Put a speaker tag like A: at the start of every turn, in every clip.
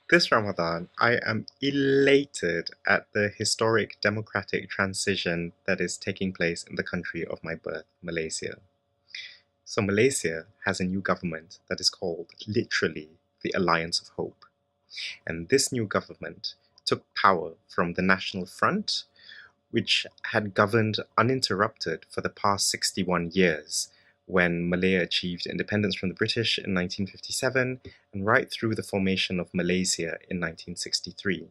A: This Ramadan, I am elated at the historic democratic transition that is taking place in the country of my birth, Malaysia. So, Malaysia has a new government that is called literally the Alliance of Hope. And this new government took power from the National Front, which had governed uninterrupted for the past 61 years when Malaya achieved independence from the British in 1957 and right through the formation of Malaysia in 1963.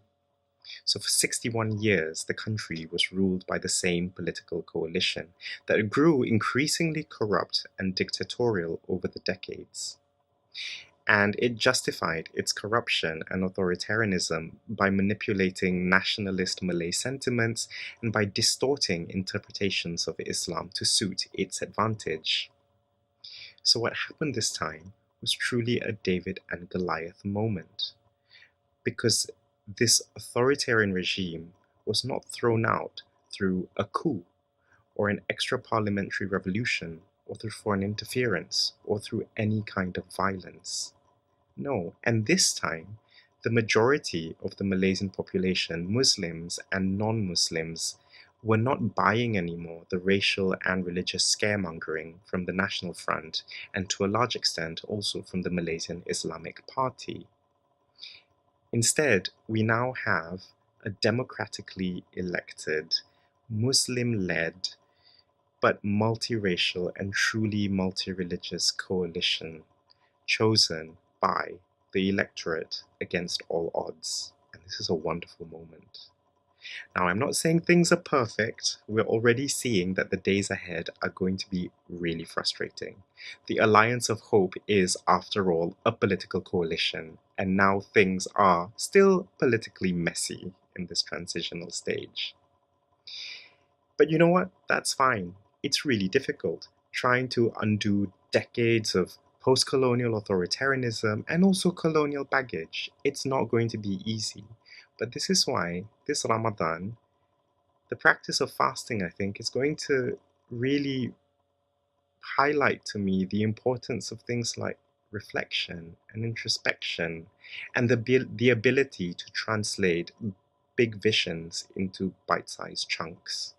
A: So, for 61 years, the country was ruled by the same political coalition that grew increasingly corrupt and dictatorial over the decades. And it justified its corruption and authoritarianism by manipulating nationalist Malay sentiments and by distorting interpretations of Islam to suit its advantage. So, what happened this time was truly a David and Goliath moment, because this authoritarian regime was not thrown out through a coup or an extra parliamentary revolution or through foreign interference or through any kind of violence. No, and this time, the majority of the Malaysian population, Muslims and non Muslims, were not buying anymore the racial and religious scaremongering from the National Front and to a large extent also from the Malaysian Islamic Party. Instead, we now have a democratically elected, Muslim led, but multiracial and truly multi-religious coalition chosen by the electorate against all odds. And this is a wonderful moment. Now, I'm not saying things are perfect. We're already seeing that the days ahead are going to be really frustrating. The Alliance of Hope is, after all, a political coalition, and now things are still politically messy in this transitional stage. But you know what? That's fine. It's really difficult trying to undo decades of post colonial authoritarianism and also colonial baggage. It's not going to be easy. But this is why this Ramadan, the practice of fasting, I think, is going to really highlight to me the importance of things like reflection and introspection and the ability to translate big visions into bite sized chunks.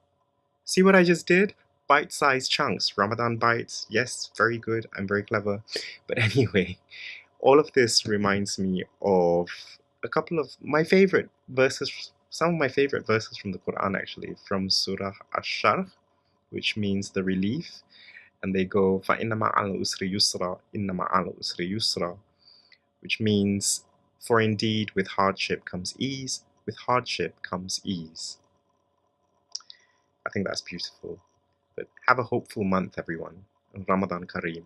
A: See what I just did? Bite-sized chunks. Ramadan bites. Yes, very good. I'm very clever. But anyway, all of this reminds me of a couple of my favorite verses, some of my favorite verses from the Quran actually, from Surah Ash-Sharh, which means the relief. And they go, فَإِنَّ مَعَ الْعُسْرِ يُسْرًا إِنَّ مَعَ الْعُسْرِ يُسْرًا, which means, for indeed with hardship comes ease, with hardship comes ease. I think that's beautiful. But have a hopeful month, everyone. And Ramadan Kareem.